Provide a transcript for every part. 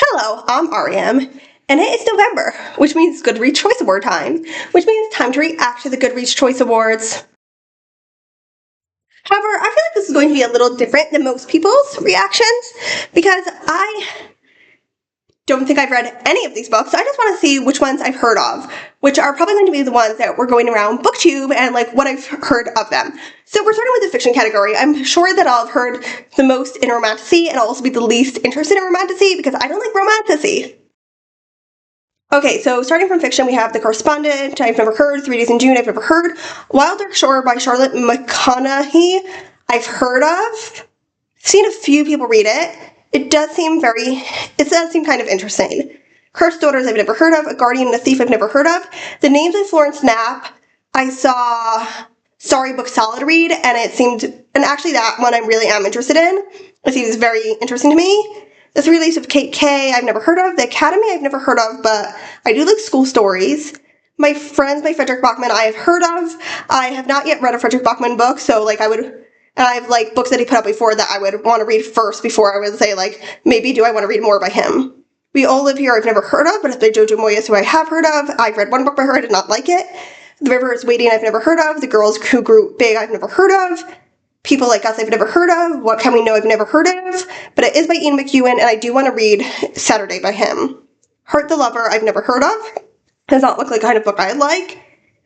Hello, I'm Ariam, and it is November, which means Goodreads Choice Award time, which means it's time to react to the Goodreads Choice Awards. However, I feel like this is going to be a little different than most people's reactions because I don't think I've read any of these books. I just want to see which ones I've heard of, which are probably going to be the ones that were going around BookTube and like what I've heard of them. So we're starting with the fiction category. I'm sure that I'll have heard the most in romantasy and I'll also be the least interested in romantasy because I don't like romantasy. Okay, so starting from fiction, we have The Correspondent, I've never heard, 3 Days in June, I've never heard, Wild Dark Shore by Charlotte McConaughey, I've heard of, seen a few people read it. It does seem kind of interesting. Cursed Daughters, I've never heard of, A Guardian and a Thief, I've never heard of. The Names of Florence Knapp, I saw Storybook Solid read, and actually that one I really am interested in. It seems very interesting to me. The Three Leaves of Kate K, I've never heard of. The Academy, I've never heard of, but I do like school stories. My Friends by Frederick Bachman, I have heard of. I have not yet read a Frederick Bachman book, so I have books that he put out before that I would want to read first before I would say maybe do I want to read more by him. We All Live Here, I've never heard of, but it's by Jojo Moyes, who I have heard of. I've read one book by her, I did not like it. The River is Waiting, I've never heard of. The Girls Who Grew Big, I've never heard of. People Like Us, I've never heard of. What Can We Know, I've never heard of. But it is by Ian McEwan, and I do want to read Saturday by him. Heart the Lover, I've never heard of. Does not look like the kind of book I like.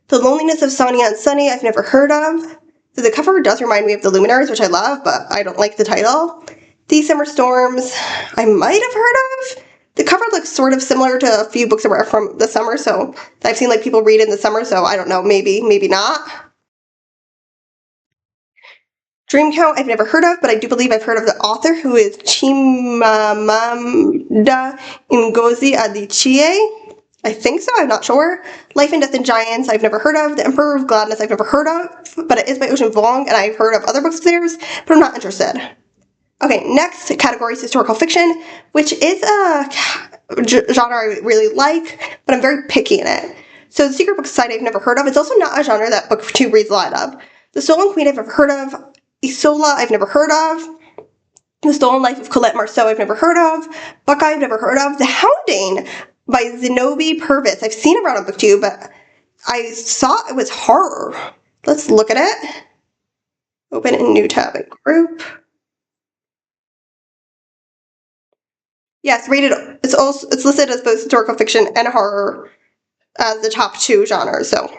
The Loneliness of Sonia and Sunny, I've never heard of. The cover does remind me of The Luminaries, which I love, but I don't like the title. These Summer Storms, I might have heard of. The cover looks sort of similar to a few books that were from the summer, so I've seen people read in the summer, so I don't know, maybe not. Dreamcount, I've never heard of, but I do believe I've heard of the author, who is Chimamanda Ngozi Adichie. I think so, I'm not sure. Life and Death and Giants, I've never heard of. The Emperor of Gladness, I've never heard of, but it is by Ocean Vuong, and I've heard of other books of theirs, but I'm not interested. Okay, next category is historical fiction, which is a genre I really like, but I'm very picky in it. So The Secret Book Society, I've never heard of. It's also not a genre that BookTube reads a lot of. The Stolen Queen, I've never heard of. Isola, I've never heard of. The Stolen Life of Colette Marceau, I've never heard of. Buckeye, I've never heard of. The Hounding by Zenobi Purvis. I've seen it around on BookTube, but I saw it was horror. Let's look at it. Open a new tab in group. Yes, rated. It's listed as both historical fiction and horror as the top 2 genres. So,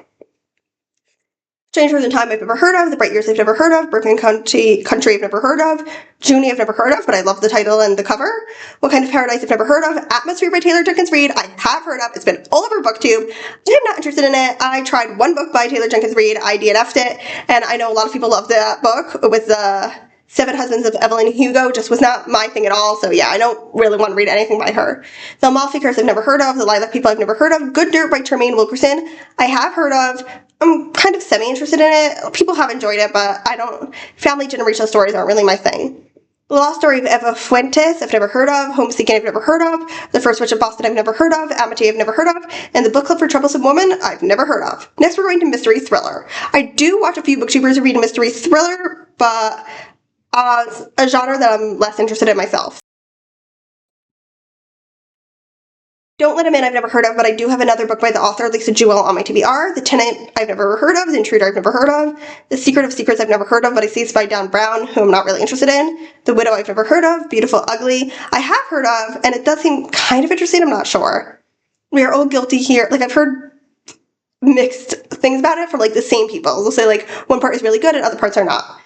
Strangers in Time, I've never heard of. The Bright Years, I've never heard of. Broken Country, I've never heard of. Junie, I've never heard of, but I love the title and the cover. What Kind of Paradise, I've never heard of. Atmosphere by Taylor Jenkins Reid, I have heard of. It's been all over BookTube. I'm not interested in it. I tried one book by Taylor Jenkins Reid. I DNF'd it, and I know a lot of people love that book with the 7 Husbands of Evelyn Hugo. Just was not my thing at all, so yeah, I don't really want to read anything by her. The Amalfi Curse, I've never heard of. The Lilac People, I've never heard of. Good Dirt by Tremaine Wilkerson, I have heard of. I'm kind of semi-interested in it. People have enjoyed it, but I don't. Family generational stories aren't really my thing. The Lost Story of Eva Fuentes, I've never heard of. Homeseeking, I've never heard of. The First Witch of Boston, I've never heard of. Amity, I've never heard of. And The Book Club for Troublesome Woman, I've never heard of. Next, we're going to mystery thriller. I do watch a few booktubers who read mystery thriller, but it's a genre that I'm less interested in myself. Don't Let Him In, I've never heard of, but I do have another book by the author, Lisa Jewell, on my TBR. The Tenant, I've never heard of. The Intruder, I've never heard of. The Secret of Secrets, I've never heard of, but I see it's by Dan Brown, who I'm not really interested in. The Widow, I've never heard of. Beautiful Ugly, I have heard of, and it does seem kind of interesting, I'm not sure. We Are All Guilty Here, I've heard mixed things about it from the same people. They'll say one part is really good and other parts are not.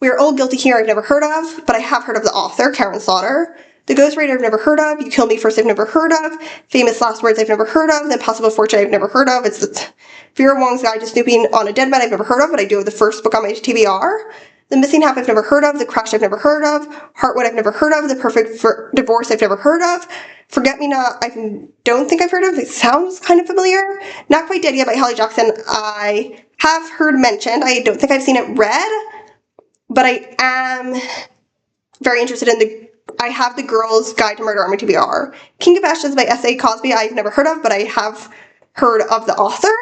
We Are All Guilty Here, I've never heard of, but I have heard of the author, Karen Slaughter. The Ghostwriter, I've never heard of. You Kill Me First, I've never heard of. Famous Last Words, I've never heard of. The Impossible Fortune, I've never heard of. It's Vera Wong's Guide to Snooping on a Dead Man, I've never heard of, but I do have the first book on my TBR. The Missing Half, I've never heard of. The Crash, I've never heard of. Heartwood, I've never heard of. The Perfect Divorce, I've never heard of. Forget Me Not, I don't think I've heard of. It sounds kind of familiar. Not Quite Dead Yet by Holly Jackson, I have heard mentioned. I don't think I've seen it read, but I am very interested in I have The Girl's Guide to Murder on my TBR. King of Ashes by S.A. Cosby, I've never heard of, but I have heard of the author.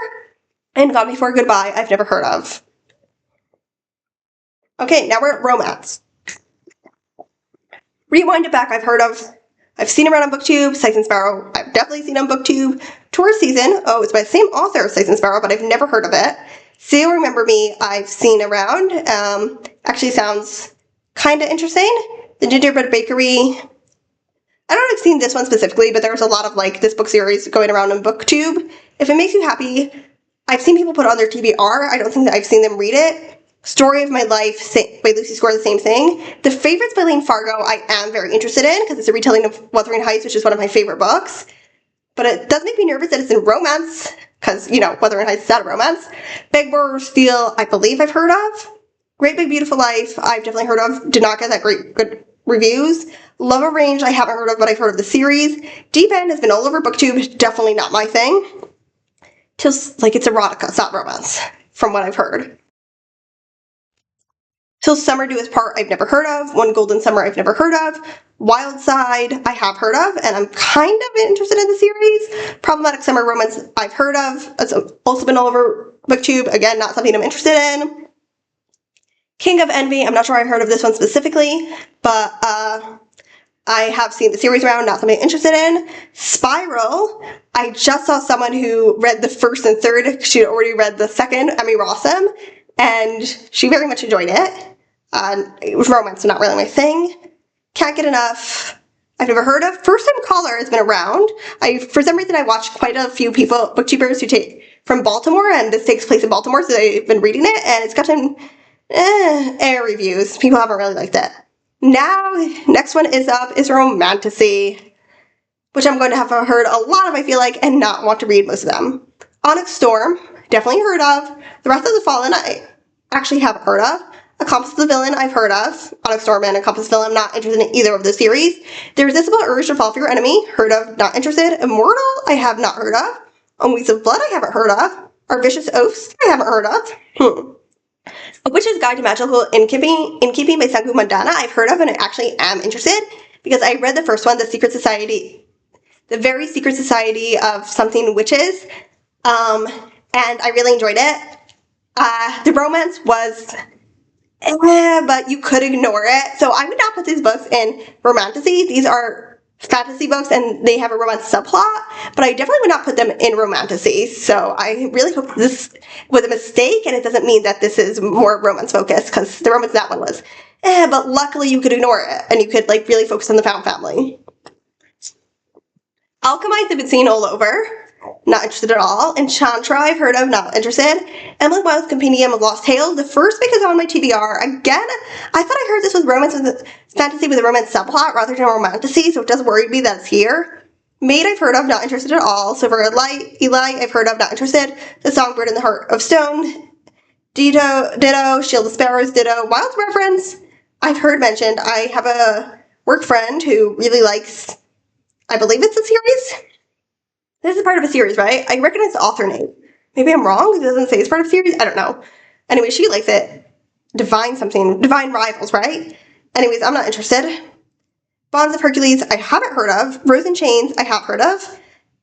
And Gone Before Goodbye, I've never heard of. Okay, now we're at romance. Rewind It Back, I've heard of. I've seen around on BookTube. Sight and Sparrow, I've definitely seen on BookTube. Tourist Season, oh, it's by the same author of Sight and Sparrow, but I've never heard of it. Say You'll Remember Me, I've seen around. Actually sounds kind of interesting. The Gingerbread Bakery, I don't know if I've seen this one specifically, but there's a lot of like this book series going around on BookTube. If It Makes You Happy, I've seen people put it on their TBR. I don't think that I've seen them read it. Story of My Life by Lucy Score, the same thing. The Favorites by Lane Fargo, I am very interested in because it's a retelling of Wuthering Heights, which is one of my favorite books. But it does make me nervous that it's in romance because, you know, Wuthering Heights is not a romance. Beg, Borrow, Steal, I believe I've heard of. Great Big Beautiful Life, I've definitely heard of. Did not get that good reviews. Love Arranged, I haven't heard of, but I've heard of the series. Deep End has been all over BookTube, definitely not my thing. Like it's erotica, it's not romance, from what I've heard. Till Summer Do Us Part, I've never heard of. One Golden Summer, I've never heard of. Wild Side, I have heard of, and I'm kind of interested in the series. Problematic Summer Romance, I've heard of. It's also been all over BookTube. Again, not something I'm interested in. King of Envy, I'm not sure I've heard of this one specifically, but I have seen the series around, not something I'm interested in. Spiral, I just saw someone who read the first and third. She had already read the second, Emmy Rossum, and she very much enjoyed it. It was romance, so not really my thing. Can't Get Enough, I've never heard of. First Time Caller has been around. For some reason, I watched quite a few people, booktubers who take from Baltimore, and this takes place in Baltimore, so they've been reading it, and it's gotten air reviews. People haven't really liked it. Now, next one is up is Romantasy, which I'm going to have heard a lot of, I feel like, and not want to read most of them. Onyx Storm, definitely heard of. The Wrath of the Fallen, I actually haven't heard of. Accomplice of the Villain, I've heard of. Onyx Storm and Accomplice of the Villain, I'm not interested in either of the series. The Irresistible Urge to Fall for Your Enemy, heard of, not interested. Immortal, I have not heard of. On Wings of Blood, I haven't heard of. Our Vicious Oaths, I haven't heard of. A Witch's Guide to Magical Innkeeping by Sangu Mandana, I've heard of, and I actually am interested because I read the first one, The Very Secret Society of Something Witches, and I really enjoyed it. The romance was but you could ignore it. So I would not put these books in Romantasy. These are fantasy books and they have a romance subplot, but I definitely would not put them in Romantasy. So I really hope this was a mistake and it doesn't mean that this is more romance focused, because the romance that one was but luckily you could ignore it and you could like really focus on the found family. Alchemites I've been seeing all over. Not interested at all. Enchantra, I've heard of, not interested. Emily Wilde's Compendium of Lost Tales. The first book is on my TBR. Again, I thought I heard this was romance with fantasy with a romance subplot rather than Romantasy, so it does worry me that it's here. Maid, I've heard of, not interested at all. Silver Eli, I've heard of, not interested. The Songbird in the Heart of Stone. Ditto. Shield of Sparrows, ditto. Wilde's Reference, I've heard mentioned. I have a work friend who really likes, I believe it's a series. This is part of a series, right? I recognize the author name. Maybe I'm wrong. It doesn't say it's part of a series. I don't know. Anyway, she likes it. Divine Rivals, right? Anyways, I'm not interested. Bonds of Hercules, I haven't heard of. Rose in Chains, I have heard of.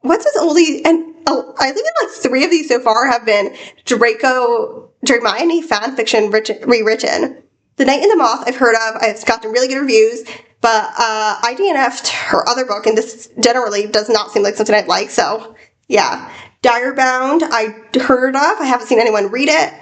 What's this oldie? And I think like 3 of these so far have been Hermione fan fiction rewritten. The Night and the Moth, I've heard of. I've gotten really good reviews. But I DNF'd her other book, and this generally does not seem like something I'd like, so yeah. Direbound, I heard of. I haven't seen anyone read it.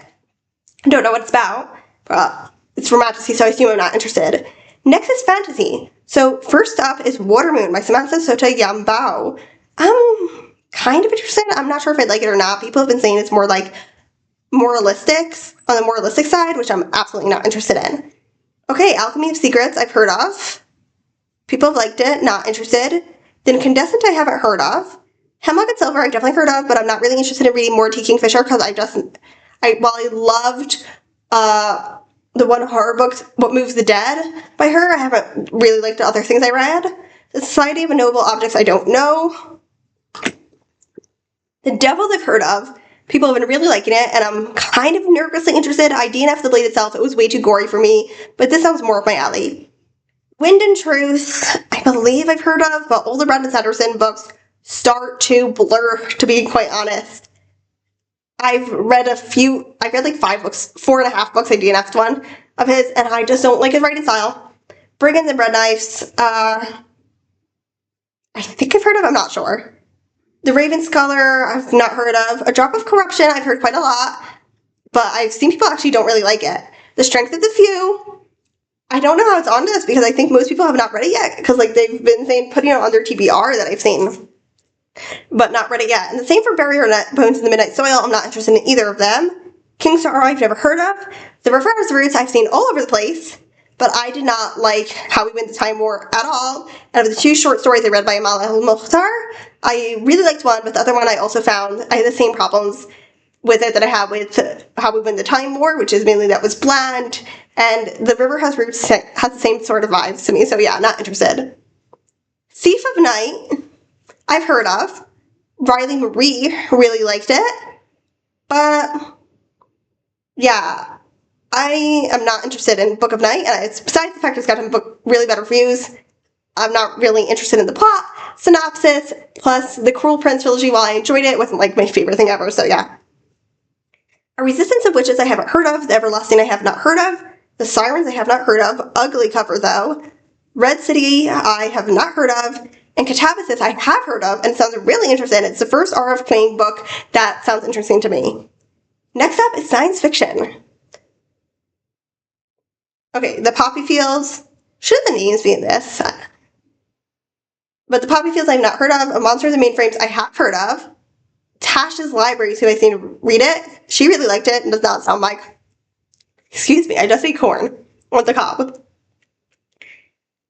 Don't know what it's about. But it's Romantasy, so I assume I'm not interested. Next is fantasy. So first up is Watermoon by Samantha Sota Yambao. I'm kind of interested. I'm not sure if I'd like it or not. People have been saying it's more like moralistic, on the moralistic side, which I'm absolutely not interested in. Okay, Alchemy of Secrets, I've heard of. People have liked it, not interested. The Incandescent, I haven't heard of. Hemlock and Silver, I've definitely heard of, but I'm not really interested in reading more T. Kingfisher because while I loved the one horror book, What Moves the Dead by her, I haven't really liked the other things I read. The Society of Unknowable Objects, I don't know. The Devils, I've heard of. People have been really liking it, and I'm kind of nervously interested. I DNF'd The Blade itself. It was way too gory for me, but this sounds more up my alley. Wind and Truth, I believe I've heard of, but all the Brandon Sanderson books start to blur, to be quite honest. I've read like 5 books, 4.5 books, I DNF'd one of his, and I just don't like his writing style. Brigands and Bread Knives, I think I've heard of, I'm not sure. The Raven Scholar, I've not heard of. A Drop of Corruption, I've heard quite a lot, but I've seen people actually don't really like it. The Strength of the Few, I don't know how it's on this because I think most people have not read it yet because like they've been saying putting it on their TBR that I've seen, but not read it yet. And the same for Barrier Net, Bones in the Midnight Soil. I'm not interested in either of them. King Sorrow, I've never heard of. The Reverse Roots, I've seen all over the place, but I did not like How We Win the Time War at all. Out of the 2 short stories I read by Amal al-Mukhtar, I really liked one, but the other one I also found I had the same problems with it that I have with How We Win the Time War, which is mainly that was bland, and The River Has Roots has the same sort of vibes to me, so yeah, not interested. Thief of Night, I've heard of. Riley Marie really liked it, but yeah, I am not interested in Book of Night, and it's, besides the fact it's gotten really bad reviews, I'm not really interested in the plot, synopsis, plus the Cruel Prince trilogy, while I enjoyed it, wasn't like my favorite thing ever, so yeah. A Resistance of Witches I haven't heard of, The Everlasting I have not heard of, The Sirens I have not heard of, ugly cover though, Red City I have not heard of, and Catabasis I have heard of, and sounds really interesting. It's the first R.F. Kuang book that sounds interesting to me. Next up is science fiction. Okay, The Poppy Fields, should the names be in this? But The Poppy Fields I've not heard of, Monsters and Mainframes I have heard of, Tash's Libraries, who I've seen read it, she really liked it and does not sound like, excuse me, I just ate corn on the cob.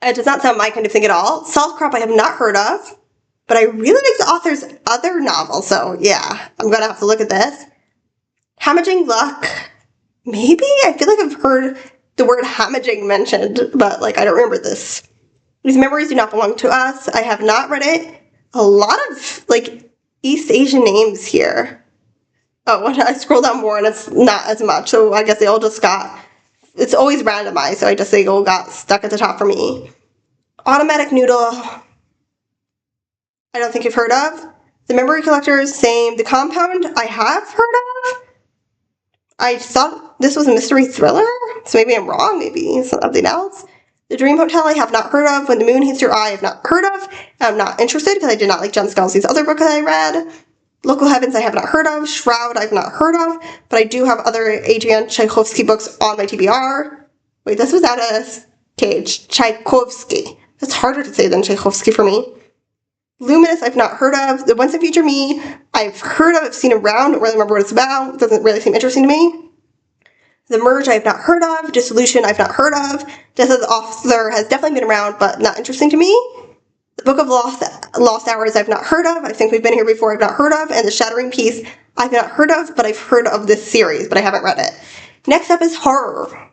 It does not sound my kind of thing at all. Salt Crop I have not heard of, but I really like the author's other novel, so yeah, I'm gonna have to look at this. Hamaging Luck, maybe? I feel like I've heard the word hamaging mentioned, but like I don't remember this. These Memories Do Not Belong to Us, I have not read it. A lot of like East Asian names here. Oh, when I scroll down more and it's not as much, so I guess they all just got, it's always randomized, so I just they all got stuck at the top for me. Automatic Noodle, I don't think you've heard of. The Memory Collectors, same. The Compound, I have heard of. I thought this was a mystery thriller, so maybe I'm wrong, maybe something else. The Dream Hotel, I have not heard of. When the Moon Hits Your Eye, I have not heard of. I'm not interested because I did not like Jen Scalzi's other book that I read. Local Heavens, I have not heard of. Shroud, I've not heard of, but I do have other Adrian Tchaikovsky books on my TBR. Wait, this was out of Cage. Tchaikovsky. That's harder to say than Tchaikovsky for me. Luminous, I've not heard of. The Once and Future Me, I've heard of. I've seen around. Don't really remember what it's about. It doesn't really seem interesting to me. The Merge, I've not heard of. Dissolution, I've not heard of. Death of the Author has definitely been around, but not interesting to me. The Book of Lost Hours, I've not heard of. I think we've been here before, I've not heard of. And The Shattering Piece, I've not heard of, but I've heard of this series, but I haven't read it. Next up is horror.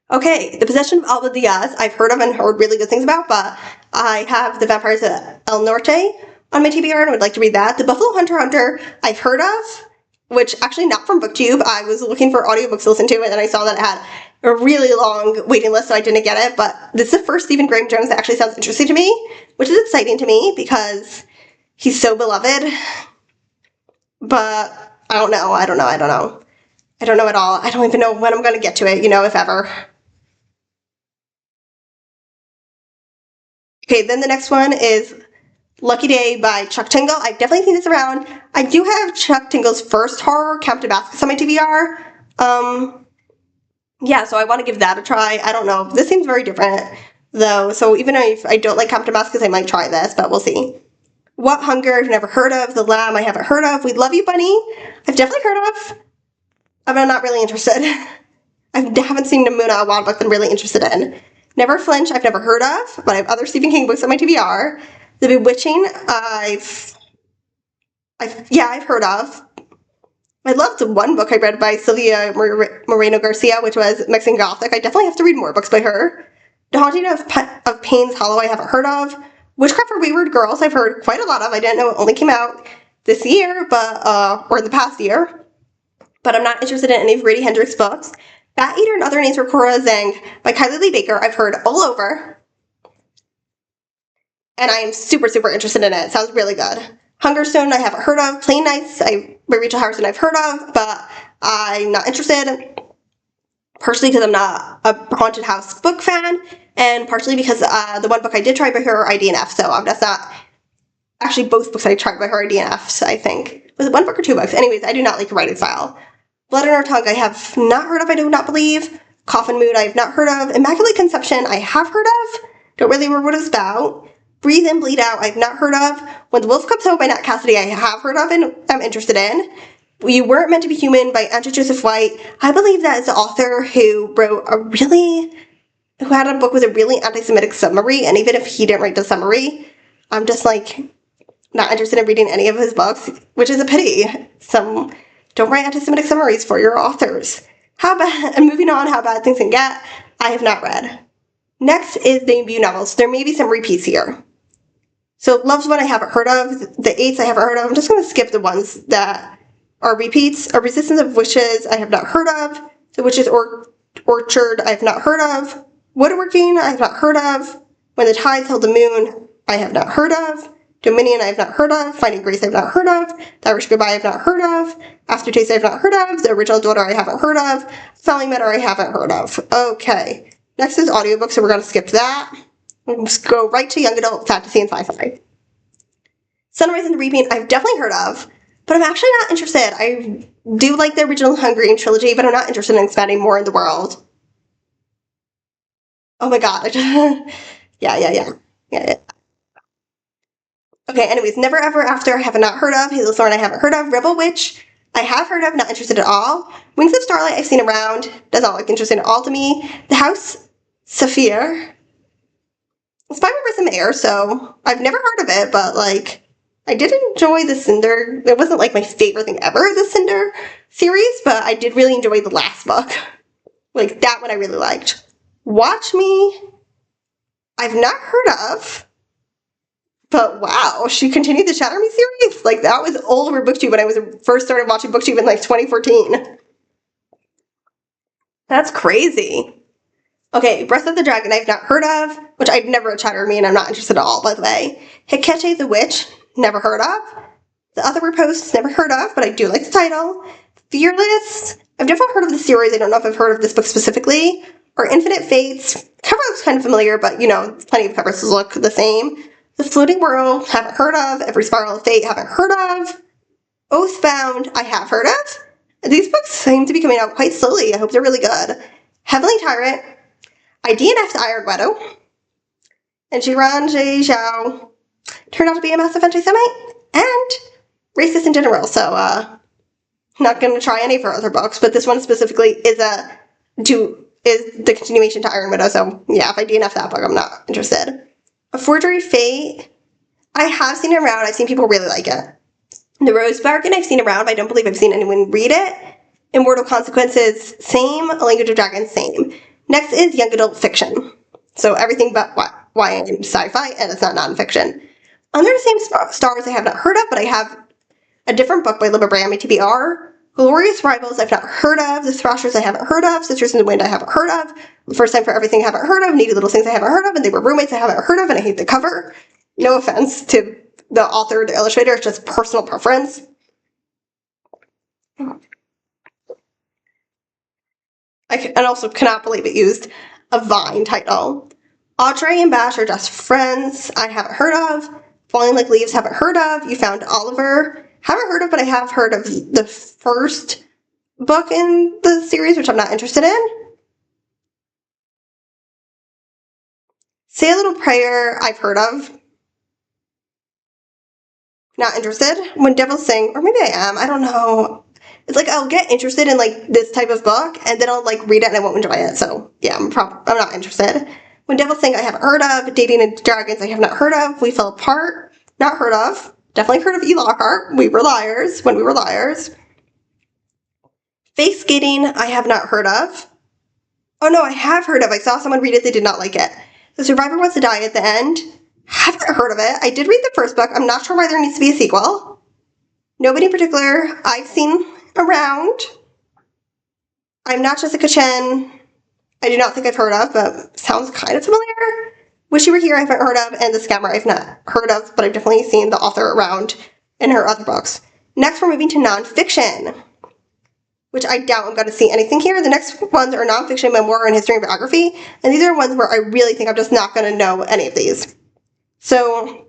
Okay, The Possession of Alba Diaz, I've heard of and heard really good things about, but I have The Vampires of El Norte on my TBR and would like to read that. The Buffalo Hunter I've heard of, which actually not from BookTube. I was looking for audiobooks to listen to and I saw that it had a really long waiting list, so I didn't get it, but this is the first Stephen Graham Jones that actually sounds interesting to me, which is exciting to me because he's so beloved, but I don't know at all. I don't even know when I'm going to get to it, if ever. Okay, then the next one is Lucky Day by Chuck Tingle. I've definitely seen this around. I do have Chuck Tingle's first horror, Count to Baskets, on my TBR. Yeah, so I want to give that a try. I don't know. This seems very different, though. So even if I don't like Count to Baskets, I might try this, but we'll see. What Hunger, I've never heard of. The Lamb, I haven't heard of. We Love You, Bunny, I've definitely heard of. I'm not really interested. I haven't seen Namuna, a wild book that I'm really interested in. Never Flinch, I've never heard of, but I have other Stephen King books on my TBR. The Bewitching, I've heard of. I loved the one book I read by Sylvia Moreno Garcia, which was Mexican Gothic. I definitely have to read more books by her. The Haunting of Payne's Hollow, I haven't heard of. Witchcraft for Wayward Girls, I've heard quite a lot of. I didn't know it only came out this year, or in the past year. But I'm not interested in any of Grady Hendrix' books. Bat Eater and Other Names for Cora Zhang by Kylie Lee Baker, I've heard all over. And I am super, super interested in it. It sounds really good. Hungerstone, I haven't heard of. Plain Nights by Rachel Harrison, I've heard of, but I'm not interested. Partially because I'm not a haunted house book fan, and partially because the one book I did try by her I DNF, so that's not actually both books I tried by her I DNF, so I think. Was it one book or two books? Anyways, I do not like her writing style. Blood on Our Tongue I have not heard of, I do not believe. Coffin Mood I have not heard of. Immaculate Conception I have heard of. Don't really remember what it's about. Breathe In, Bleed Out I have not heard of. When the Wolf Comes Home by Nat Cassidy I have heard of and I'm interested in. You Weren't Meant to Be Human by Andrew Joseph White. I believe that is the author who had a book with a really anti-Semitic summary, and even if he didn't write the summary, I'm just like not interested in reading any of his books, which is a pity. Some don't write anti-Semitic summaries for your authors. How bad, and moving on, How Bad Things Can Get, I have not read. Next is debut novels. There may be some repeats here. So Love's One I haven't heard of. The Eights I haven't heard of. I'm just going to skip the ones that are repeats. A Resistance of Wishes I have not heard of. The Witch's Orchard I have not heard of. Woodworking I have not heard of. When the Tides Held the Moon I have not heard of. Dominion I have not heard of. Finding Grace I have not heard of. The Irish Goodbye I have not heard of. Aftertaste I have not heard of. The Original Daughter I haven't heard of. Family Matter I haven't heard of. Okay. Next is audiobooks, so we're going to skip that. We'll just go right to young adult fantasy and sci-fi. Sunrise and the Reaping I've definitely heard of, but I'm actually not interested. I do like the original Hunger Games trilogy, but I'm not interested in expanding more in the world. Oh my god. Yeah. Okay, anyways, Never Ever After I have not heard of. Hazel Thorn I haven't heard of. Rebel Witch I have heard of, not interested at all. Wings of Starlight I've seen around, does not look interesting at all to me. The House Saphir. It's by Marissa Mayer, so I've never heard of it, but like I did enjoy the Cinder. It wasn't like my favorite thing ever, the Cinder series, but I did really enjoy the last book. Like that one I really liked. Watch Me I've not heard of. But wow, she continued the Shatter Me series? Like, that was all over BookTube when I was first started watching BookTube in, like, 2014. That's crazy. Okay, Breath of the Dragon I've not heard of, which I've never read Shatter Me, and I'm not interested at all, by the way. Hecate the Witch, never heard of. The Other Reposts, never heard of, but I do like the title. Fearless, I've definitely heard of the series. I don't know if I've heard of this book specifically. Or Infinite Fates, cover looks kind of familiar, but, you know, plenty of covers look the same. The Floating World, haven't heard of. Every Spiral of Fate, haven't heard of. Oathbound, I have heard of. These books seem to be coming out quite slowly. I hope they're really good. Heavenly Tyrant, I DNF'd Iron Widow. And Jiran J. Zhao turned out to be a massive anti-Semite and racist in general, so not going to try any of her other books, but this one specifically is the continuation to Iron Widow, so yeah, if I DNF that book, I'm not interested. A Forgery Fate, I have seen it around. I've seen people really like it. The Rose Bargain I've seen around, but I don't believe I've seen anyone read it. Immortal Consequences, same. A Language of Dragons, same. Next is young adult fiction. So everything but YA and sci-fi, and it's not nonfiction. Under the Same Stars I have not heard of, but I have a different book by Libba Bram, TBR. Glorious Rivals I've not heard of. The Thrashers I haven't heard of. Sisters in the Wind I haven't heard of. First Time for Everything I haven't heard of. Needy Little Things I haven't heard of. And They Were Roommates I haven't heard of, and I hate the cover. No offense to the author or the illustrator, it's just personal preference. I also cannot believe it used a Vine title. Audrey and Bash Are Just Friends I haven't heard of. Falling Like Leaves haven't heard of. You Found Oliver haven't heard of, but I have heard of the first book in the series, which I'm not interested in. Say a Little Prayer I've heard of. Not interested. When Devils Sing, or maybe I am, I don't know. It's like I'll get interested in like this type of book, and then I'll like read it and I won't enjoy it. So yeah, I'm not interested. When Devils Sing I haven't heard of. Dating and Dragons I have not heard of. We Fell Apart, not heard of. Definitely heard of E. Lockhart. We Were Liars, When We Were Liars. Face Skating I have not heard of. Oh no, I have heard of. I saw someone read it, they did not like it. The Survivor Wants to Die at the End. Haven't heard of it. I did read the first book. I'm not sure why there needs to be a sequel. Nobody in particular I've seen around. I'm Not Jessica Chen. I do not think I've heard of, but sounds kind of familiar. Wish You Were Here I haven't heard of, and The Scammer I've not heard of, but I've definitely seen the author around in her other books. Next, we're moving to nonfiction, which I doubt I'm going to see anything here. The next ones are nonfiction, memoir, and history and biography, and these are ones where I really think I'm just not going to know any of these. So,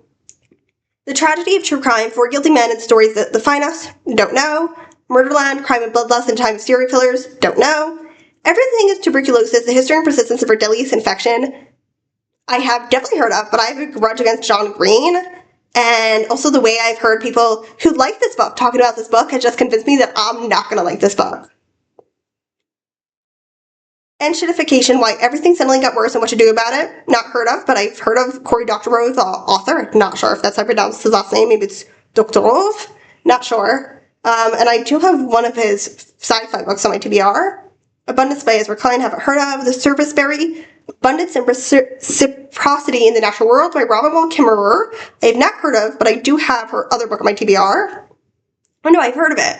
The Tragedy of True Crime, Four Guilty Men and Stories That Define Us, don't know. Murderland, Crime and Bloodlust and Time of Serial Killers, don't know. Everything is Tuberculosis, The History and Persistence of Our Deadliest Infection, I have definitely heard of, but I have a grudge against John Green. And also the way I've heard people who like this book talking about this book has just convinced me that I'm not going to like this book. And Shittification, Why Everything Suddenly Got Worse and What to Do About It. Not heard of, but I've heard of Cory Doctorow, the author. Not sure if that's how I pronounce his last name. Maybe it's Doctorow. Not sure. And I do have one of his sci-fi books on my TBR. Abundance by Ezra Klein, haven't heard of. The Serviceberry, Abundance and Reciprocity in the Natural World by Robin Wall Kimmerer. I have not heard of, but I do have her other book on my TBR. Oh no, I've heard of it.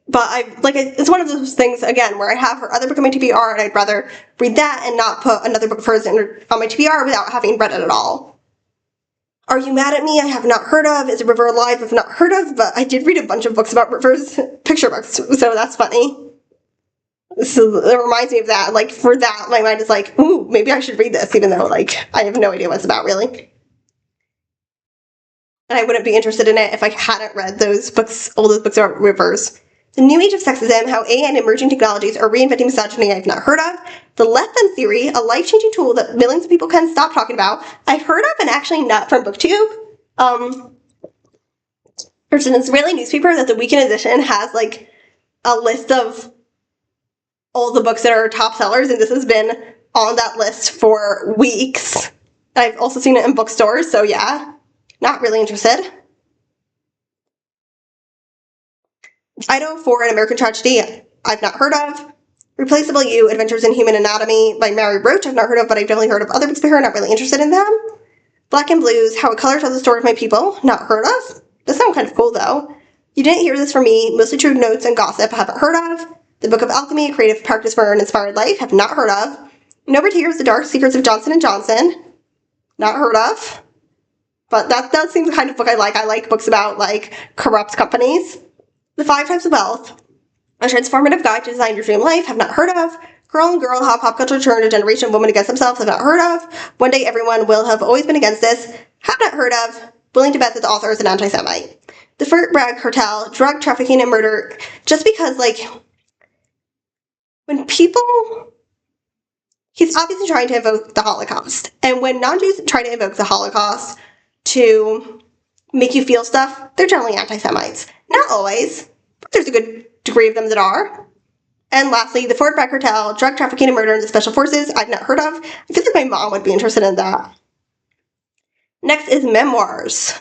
But it's one of those things, again, where I have her other book on my TBR and I'd rather read that and not put another book of hers on my TBR without having read it at all. Are You Mad at Me? I have not heard of. Is a River Alive? I've not heard of, but I did read a bunch of books about rivers, picture books, so that's funny. So it reminds me of that. Like, for that, my mind is like, ooh, maybe I should read this, even though, like, I have no idea what it's about, really. And I wouldn't be interested in it if I hadn't read those books, all those books about rivers. The New Age of Sexism, How AI and Emerging Technologies Are Reinventing Misogyny, I've not heard of. The Let Them Theory, a life-changing tool that millions of people can stop talking about, I've heard of, and actually not from BookTube. There's an Israeli newspaper that the Weekend Edition has, like, a list of all the books that are top sellers, and this has been on that list for weeks. I've also seen it in bookstores, so yeah, not really interested. Idaho 4, An American Tragedy, I've not heard of. Replaceable You, Adventures in Human Anatomy by Mary Roach, I've not heard of, but I've definitely heard of other books by her, not really interested in them. Black and Blues, How a Color Tells the Story of My People, not heard of. This sounds kind of cool, though. You Didn't Hear This From Me, Mostly True Notes and Gossip, haven't heard of. The Book of Alchemy, A Creative Practice for an Inspired Life, have not heard of. No More Tears, The Dark Secrets of Johnson & Johnson, not heard of. But that does seem the kind of book I like. I like books about, like, corrupt companies. The 5 Types of Wealth, A Transformative Guide to Design Your Dream Life, have not heard of. Girl and Girl, How Pop Culture Turned a Generation of Women Against Themselves, have not heard of. One Day Everyone Will Have Always Been Against This, have not heard of. Willing to bet that the author is an anti-Semite. The Furt Bragg Cartel, Drug Trafficking and Murder, just because, like, when people... He's obviously trying to invoke the Holocaust. And when non-Jews try to invoke the Holocaust to make you feel stuff, they're generally anti-Semites. Not always, but there's a good degree of them that are. And lastly, the Fort Bragg Cartel, Drug Trafficking and Murder in the Special Forces, I've not heard of. I feel like my mom would be interested in that. Next is memoirs.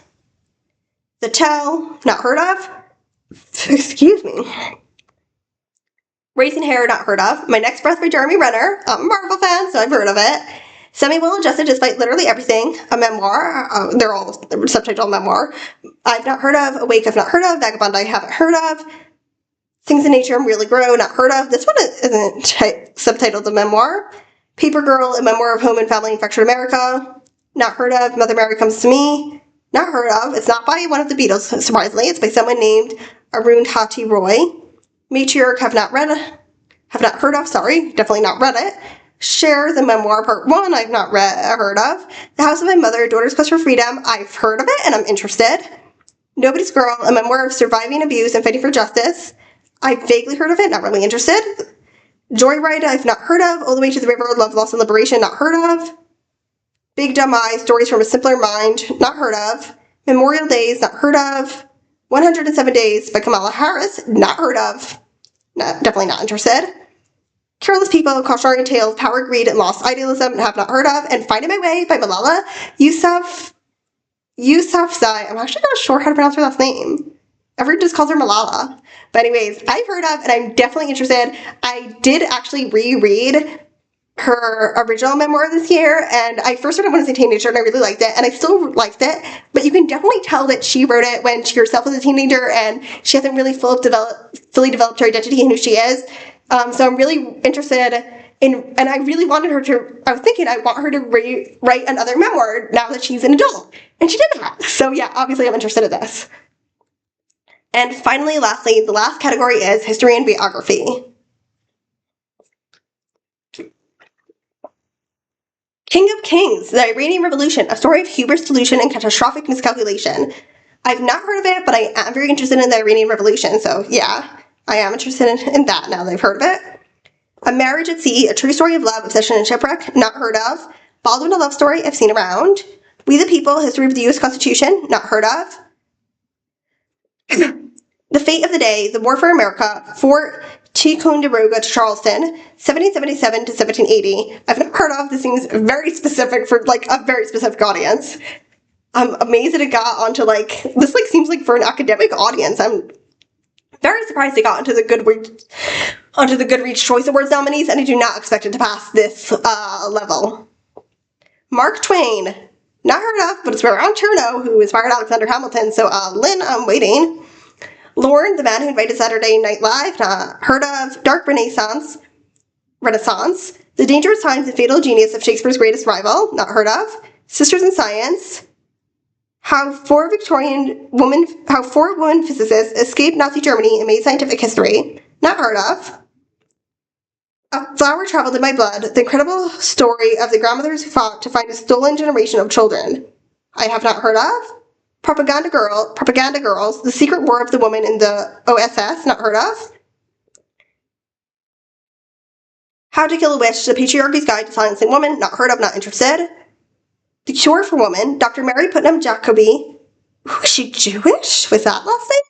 The Tell, not heard of. Excuse me. Raising Hair, not heard of. My Next Breath by Jeremy Renner. I'm a Marvel fan, so I've heard of it. Semi-Well Adjusted Despite Literally Everything, a memoir. They're all subtitled memoir. I've not heard of. Awake, I've not heard of. Vagabond, I haven't heard of. Things in Nature Really Grow, not heard of. This one isn't subtitled a memoir. Paper Girl, a memoir of home and family in fractured America, not heard of. Mother Mary Comes to Me, not heard of. It's not by one of the Beatles, surprisingly. It's by someone named Arundhati Roy. Matriarch, have not heard of, sorry, definitely not read it. Share, the memoir, part 1, I've not heard of. The House of My Mother, Daughter's Quest for Freedom, I've heard of it and I'm interested. Nobody's Girl, a memoir of surviving abuse and fighting for justice. I've vaguely heard of it, not really interested. Joyride, I've not heard of. All the Way to the River, Love, Loss, and Liberation, not heard of. Big Dumb Eye, Stories from a Simpler Mind, not heard of. Memorial Days, not heard of. 107 Days by Kamala Harris, not heard of. Definitely not interested. Careless People, Cautionary Tales, Power, Greed, and Lost Idealism, have not heard of. And Finding My Way by Malala Yousafzai. I'm actually not sure how to pronounce her last name. Everyone just calls her Malala. But anyways, I've heard of and I'm definitely interested. I did actually reread her original memoir this year, and I first read it when I was a teenager and I really liked it, and I still liked it, but you can definitely tell that she wrote it when she herself was a teenager and she hasn't really fully developed her identity and who she is. So I'm really interested in, and I really wanted her to, I was thinking I want her to write another memoir now that she's an adult, and she did that. So yeah, obviously I'm interested in this. And finally, lastly, the last category is history and biography. King of Kings, The Iranian Revolution, a story of hubris, delusion, and catastrophic miscalculation. I've not heard of it, but I am very interested in the Iranian Revolution, so yeah, I am interested in that now that I've heard of it. A Marriage at Sea, a true story of love, obsession, and shipwreck, not heard of. Baldwin, a love story, I've seen around. We the People, history of the U.S. Constitution, not heard of. The Fate of the Day, The War for America, Fort Ticonderoga to Charleston, 1777 to 1780. I've not heard of. This seems very specific for, like, a very specific audience. I'm amazed that it got onto, like, this, like, seems like for an academic audience. I'm very surprised it got onto the Goodreads Choice Awards nominees, and I do not expect it to pass this level. Mark Twain, not heard of, but it's around Chernow, who inspired Alexander Hamilton, so Lynn, I'm waiting. Lorne, the man who invited Saturday Night Live, not heard of. Dark Renaissance, The Dangerous Times and Fatal Genius of Shakespeare's Greatest Rival, not heard of. Sisters in Science, How four women physicists escaped Nazi Germany and made scientific history, not heard of. A Flower Traveled in My Blood, the incredible story of the grandmothers who fought to find a stolen generation of children, I have not heard of. Propaganda Girls, The Secret War of the Woman in the OSS, not heard of. How to Kill a Witch, The Patriarchy's Guide to Silencing Women, not heard of, not interested. The Cure for Woman, Dr. Mary Putnam Jacobi, is she Jewish? Was that last name?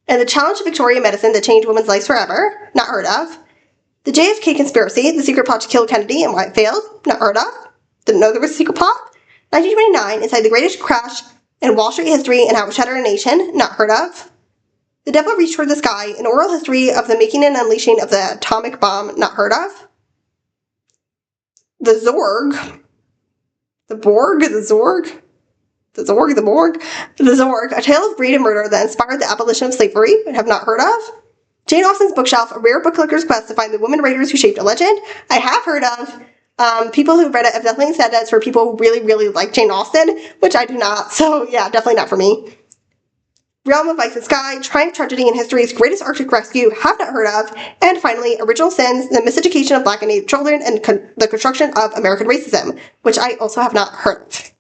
And The Challenge to Victorian Medicine That Changed Women's Lives Forever, not heard of. The JFK Conspiracy, The Secret Plot to Kill Kennedy and Why It Failed, not heard of. Didn't know there was a secret plot. 1929, Inside the Greatest Crash in Wall Street History and How It Shattered a Nation, not heard of. The Devil Reached for the Sky, An Oral History of the Making and Unleashing of the Atomic Bomb, not heard of. The Zorg, The Borg, A Tale of Greed and Murder that Inspired the Abolition of Slavery, have not heard of. Jane Austen's Bookshelf, A Rare Book Collector's Quest to Find the Women Writers Who Shaped a Legend, I have heard of. People who've read it have definitely said that it's for people who really, really like Jane Austen, which I do not, so yeah, definitely not for me. Realm of Ice and Sky, Triumph, Tragedy, and History's Greatest Arctic Rescue, have not heard of. And finally, Original Sins, The Miseducation of Black and Native Children and the Construction of American Racism, which I also have not heard of.